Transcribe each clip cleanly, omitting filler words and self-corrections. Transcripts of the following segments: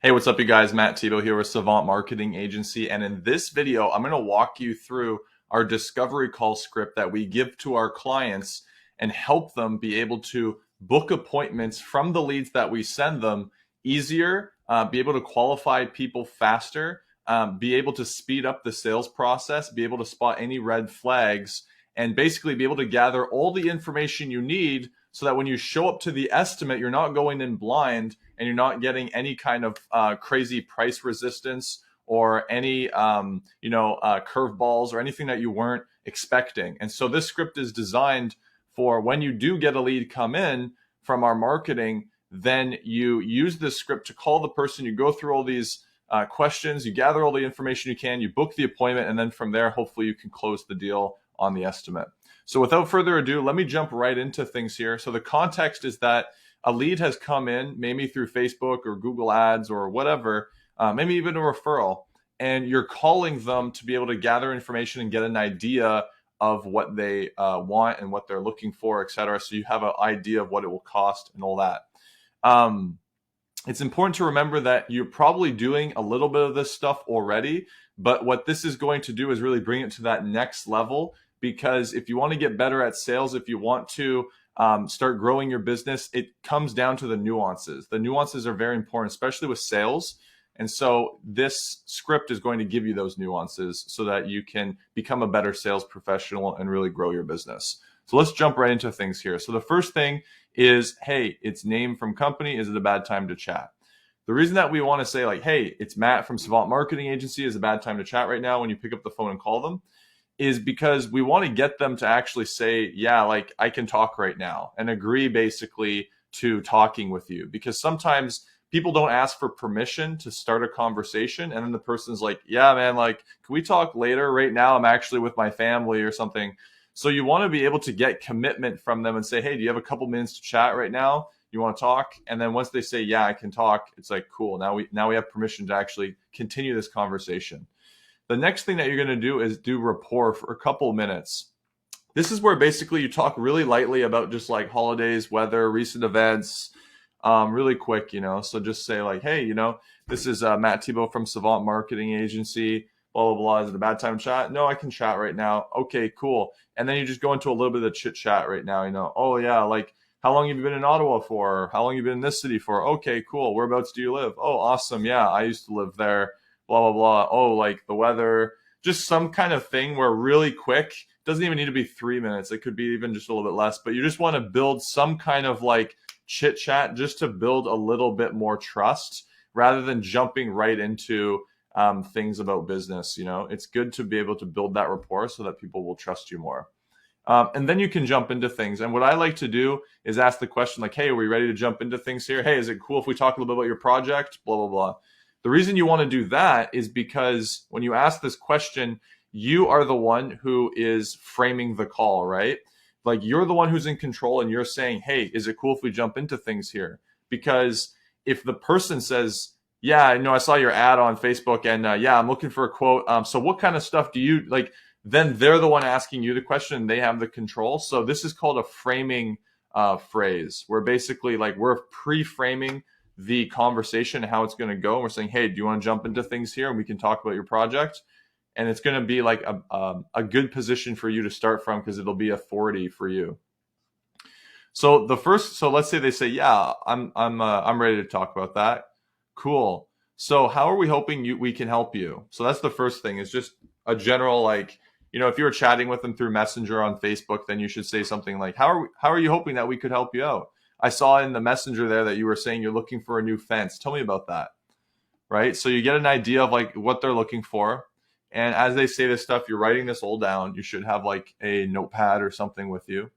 Hey, what's up, you guys? Matt Tebow here with Savant Marketing Agency. And in this video, I'm going to walk you through our discovery call script that we give to our clients and help them be able to book appointments from the leads that we send them easier, be able to qualify people faster, be able to speed up the sales process, be able to spot any red flags, and basically be able to gather all the information you need so that when you show up to the estimate, you're not going in blind and you're not getting any kind of crazy price resistance or any curveballs or anything that you weren't expecting. And so this script is designed for when you do get a lead come in from our marketing, then you use this script to call the person, you go through all these questions, you gather all the information you can, you book the appointment, and then from there, hopefully you can close the deal on the estimate. So without further ado, let me jump right into things here. So the context is that a lead has come in, maybe through Facebook or Google Ads or whatever, maybe even a referral, and you're calling them to be able to gather information and get an idea of what they want and what they're looking for, et cetera. So you have an idea of what it will cost and all that. It's important to remember that you're probably doing a little bit of this stuff already, but what this is going to do is really bring it to that next level. Because if you want to get better at sales, if you want to start growing your business, it comes down to the nuances. The nuances are very important, especially with sales. And so this script is going to give you those nuances so that you can become a better sales professional and really grow your business. So let's jump right into things here. So the first thing is, hey, it's name from company. Is it a bad time to chat? The reason that we want to say like, hey, it's Matt from Savant Marketing Agency, is a bad time to chat right now when you pick up the phone and call them, is because we want to get them to actually say, yeah, like I can talk right now, and agree basically to talking with you. Because sometimes people don't ask for permission to start a conversation, and then the person's like, yeah, man, like, can we talk later? Right now, I'm actually with my family or something. So you want to be able to get commitment from them and say, hey, do you have a couple minutes to chat right now? You want to talk? And then once they say, yeah, I can talk, it's like, cool. Now we have permission to actually continue this conversation. The next thing that you're going to do is do rapport for a couple minutes. This is where basically you talk really lightly about just like holidays, weather, recent events, really quick, So just say like, hey, this is Matt Tebow from Savant Marketing Agency, blah, blah, blah. Is it a bad time to chat? No, I can chat right now. Okay, cool. And then you just go into a little bit of chit chat right now, oh yeah, like how long have you been in Ottawa for? How long have you been in this city for? Okay, cool. Whereabouts do you live? Oh, awesome. Yeah, I used to live there. Blah, blah, blah. Oh, like the weather, just some kind of thing where really quick, doesn't even need to be 3 minutes. It could be even just a little bit less, but you just want to build some kind of like chit chat just to build a little bit more trust rather than jumping right into things about business. It's good to be able to build that rapport so that people will trust you more. And then you can jump into things. And what I like to do is ask the question like, hey, are we ready to jump into things here? Hey, is it cool if we talk a little bit about your project? Blah, blah, blah. The reason you want to do that is because when you ask this question, you are the one who is framing the call, right? Like you're the one who's in control and you're saying, hey, is it cool if we jump into things here? Because if the person says, yeah, I saw your ad on Facebook and yeah, I'm looking for a quote. So what kind of stuff do you like? Then they're the one asking you the question and they have the control. So this is called a framing phrase where basically like we're pre-framing the conversation, how it's going to go. And we're saying, hey, do you want to jump into things here and we can talk about your project? And it's going to be like a good position for you to start from because it'll be authority for you. So let's say they say, yeah, I'm ready to talk about that. Cool. So how are we hoping we can help you? So that's the first thing, is just a general like, if you were chatting with them through Messenger on Facebook, then you should say something like, how are you hoping that we could help you out? I saw in the messenger there that you were saying you're looking for a new fence. Tell me about that, right? So you get an idea of like what they're looking for. And as they say this stuff, you're writing this all down. You should have like a notepad or something with you.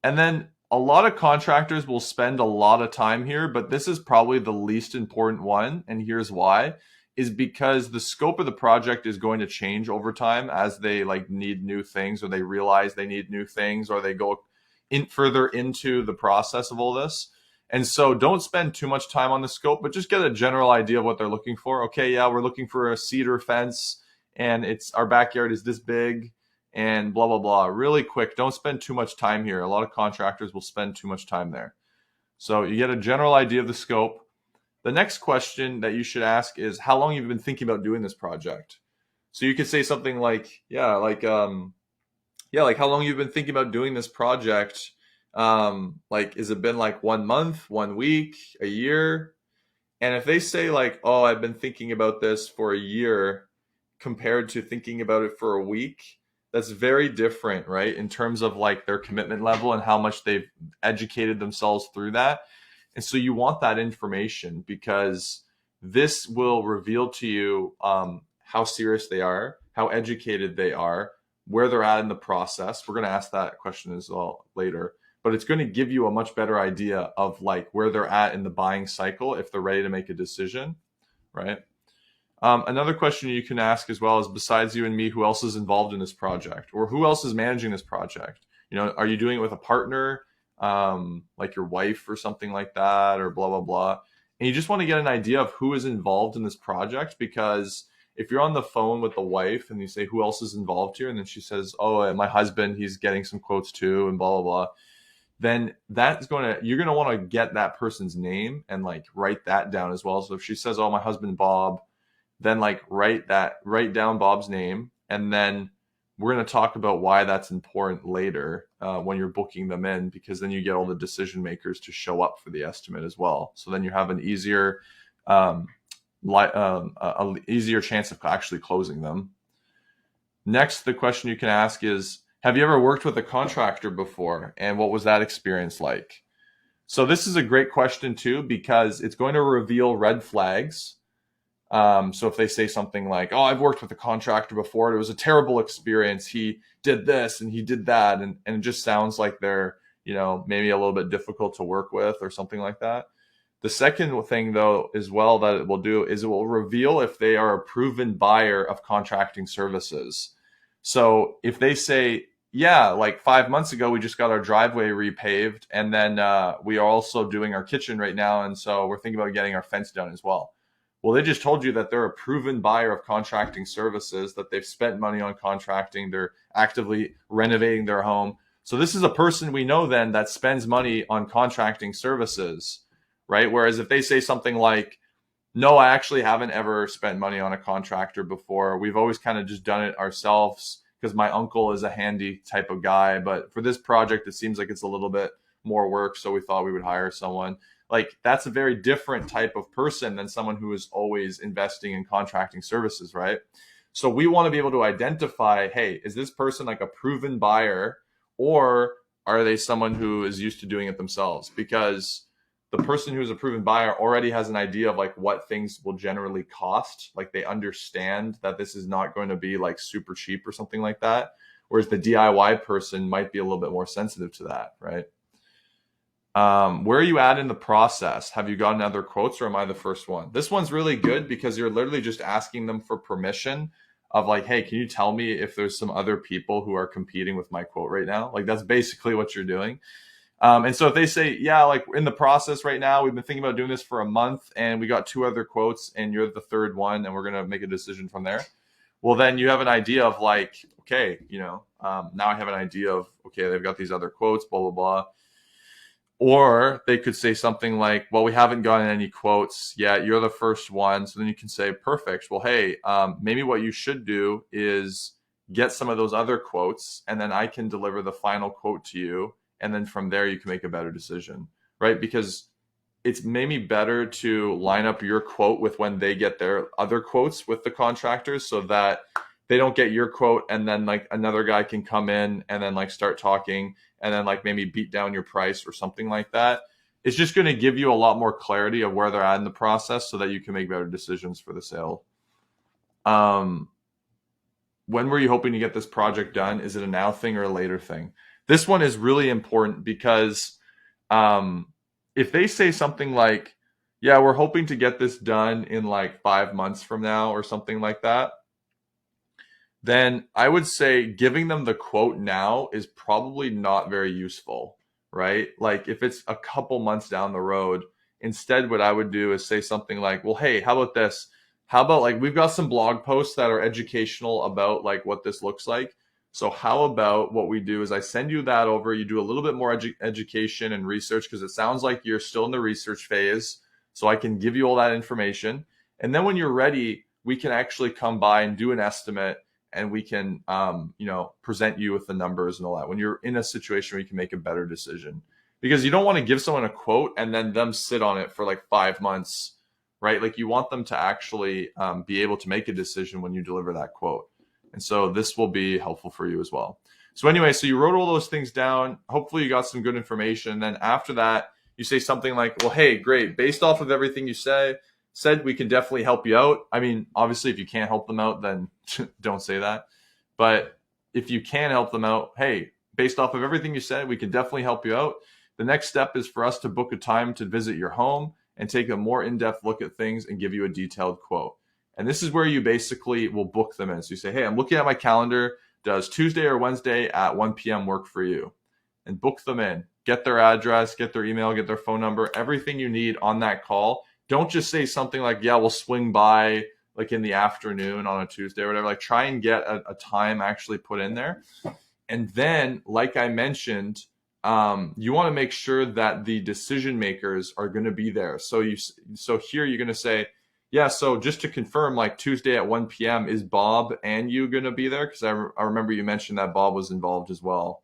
And then a lot of contractors will spend a lot of time here, but this is probably the least important one. And here's why, is because the scope of the project is going to change over time as they like need new things, or they realize they need new things, or they go further into the process of all this. And so don't spend too much time on the scope, but just get a general idea of what they're looking for. Okay, yeah, we're looking for a cedar fence and our backyard is this big and blah, blah, blah. Really quick, don't spend too much time here. A lot of contractors will spend too much time there. So you get a general idea of the scope. The next question that you should ask is how long you've been thinking about doing this project. So you could say something like, yeah, like how long you've been thinking about doing this project. Like, has it been like 1 month, 1 week, a year? And if they say like, oh, I've been thinking about this for a year compared to thinking about it for a week, that's very different, right? In terms of like their commitment level and how much they've educated themselves through that. And so you want that information because this will reveal to you how serious they are, how educated they are, where they're at in the process. We're going to ask that question as well later, but it's going to give you a much better idea of like where they're at in the buying cycle if they're ready to make a decision, right? Another question you can ask as well is, besides you and me, who else is involved in this project, or who else is managing this project? You know, are you doing it with a partner, like your wife or something like that, or blah blah blah? And you just want to get an idea of who is involved in this project, because if you're on the phone with the wife and you say who else is involved here, and then she says, "Oh, my husband, he's getting some quotes too," and blah blah blah, then you're gonna want to get that person's name and like write that down as well. So if she says, "Oh, my husband Bob," then like write down Bob's name, and then we're going to talk about why that's important later when you're booking them in, because then you get all the decision makers to show up for the estimate as well. So then you have an easier easier chance of actually closing them. Next, the question you can ask is, have you ever worked with a contractor before, and what was that experience like? So this is a great question too, because it's going to reveal red flags. So if they say something like, "Oh, I've worked with a contractor before, it was a terrible experience. He did this and he did that," and it just sounds like they're, you know, maybe a little bit difficult to work with or something like that. The second thing, though, as well, that it will do is it will reveal if they are a proven buyer of contracting services. So if they say, "Yeah, like 5 months ago, we just got our driveway repaved, and then we are also doing our kitchen right now, and so we're thinking about getting our fence done as well." Well, they just told you that they're a proven buyer of contracting services, that they've spent money on contracting, they're actively renovating their home. So this is a person we know then that spends money on contracting services, right? Whereas if they say something like, "No, I actually haven't ever spent money on a contractor before. We've always kind of just done it ourselves because my uncle is a handy type of guy. But for this project, it seems like it's a little bit more work, so we thought we would hire someone." Like, that's a very different type of person than someone who is always investing in contracting services, right? So we want to be able to identify, hey, is this person like a proven buyer, or are they someone who is used to doing it themselves? Because the person who's a proven buyer already has an idea of like what things will generally cost. Like, they understand that this is not going to be like super cheap or something like that. Whereas the DIY person might be a little bit more sensitive to that, right? Where are you at in the process? Have you gotten other quotes, or am I the first one? This one's really good because you're literally just asking them for permission of like, "Hey, can you tell me if there's some other people who are competing with my quote right now?" Like, that's basically what you're doing. And so if they say, "Yeah, like in the process right now, we've been thinking about doing this for a month and we got two other quotes and you're the third one and we're going to make a decision from there." Well, then you have an idea of like, okay, now I have an idea of, okay, they've got these other quotes, blah, blah, blah. Or they could say something like, "Well, we haven't gotten any quotes yet. You're the first one." So then you can say, "Perfect. Well, hey, maybe what you should do is get some of those other quotes, and then I can deliver the final quote to you. And then from there, you can make a better decision," right? Because it's maybe better to line up your quote with when they get their other quotes with the contractors, so that they don't get your quote and then like another guy can come in and then like start talking and then like maybe beat down your price or something like that. It's just going to give you a lot more clarity of where they're at in the process so that you can make better decisions for the sale. When were you hoping to get this project done? Is it a now thing or a later thing? This one is really important because if they say something like, "Yeah, we're hoping to get this done in like 5 months from now," or something like that, then I would say giving them the quote now is probably not very useful, right? Like, if it's a couple months down the road, instead what I would do is say something like, "Well, hey, how about this? How about like we've got some blog posts that are educational about like what this looks like. So how about what we do is I send you that over, you do a little bit more education and research, because it sounds like you're still in the research phase. so I can give you all that information. And then when you're ready, we can actually come by and do an estimate, and we can, present you with the numbers and all that when you're in a situation where you can make a better decision. Because you don't want to give someone a quote and then them sit on it for like 5 months, right? Like you want them to actually be able to make a decision when you deliver that quote. And so this will be helpful for you as well. So anyway, so you wrote all those things down. Hopefully you got some good information. Then after that, you say something like, well, hey, great. Based off of everything you said, we can definitely help you out. I mean, obviously, if you can't help them out, then don't say that. But if you can help them out, hey, based off of everything you said, we can definitely help you out. The next step is for us to book a time to visit your home and take a more in-depth look at things and give you a detailed quote. And this is where you basically will book them in. So you say, hey, I'm looking at my calendar. Does Tuesday or Wednesday at 1 p.m. work for you? And book them in. Get their address, get their email, get their phone number, everything you need on that call. Don't just say something like, yeah, we'll swing by like in the afternoon on a Tuesday or whatever. Like try and get a time actually put in there. And then, like I mentioned, you want to make sure that the decision makers are going to be there. So here you're going to say, yeah, so just to confirm, like Tuesday at 1 p.m., is Bob and you going to be there? Because I remember you mentioned that Bob was involved as well.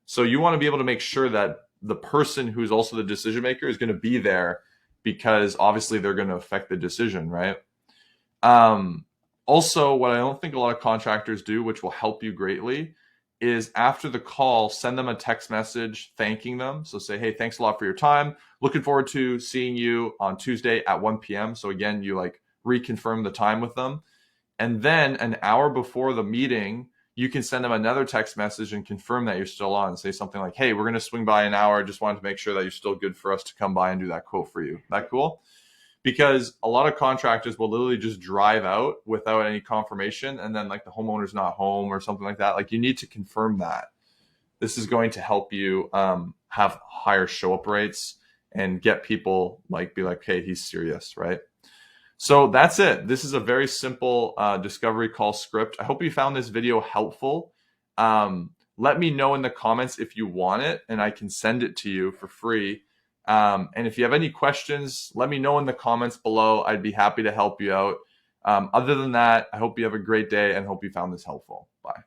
So you want to be able to make sure that the person who's also the decision maker is going to be there, because obviously they're going to affect the decision, right? Also, what I don't think a lot of contractors do, which will help you greatly, is after the call, send them a text message thanking them. So say, hey, thanks a lot for your time. Looking forward to seeing you on Tuesday at 1 p.m. So again, you like reconfirm the time with them. And then an hour before the meeting, you can send them another text message and confirm that you're still on. Say something like, hey, we're going to swing by an hour. Just wanted to make sure that you're still good for us to come by and do that quote for you. That cool? Because a lot of contractors will literally just drive out without any confirmation, and then like the homeowner's not home or something like that. Like you need to confirm that. This is going to help you have higher show up rates and get people like be like, hey, he's serious, right? So that's it. This is a very simple discovery call script. I hope you found this video helpful. Let me know in the comments if you want it, and I can send it to you for free. And if you have any questions, let me know in the comments below. I'd be happy to help you out. Other than that, I hope you have a great day and hope you found this helpful. Bye.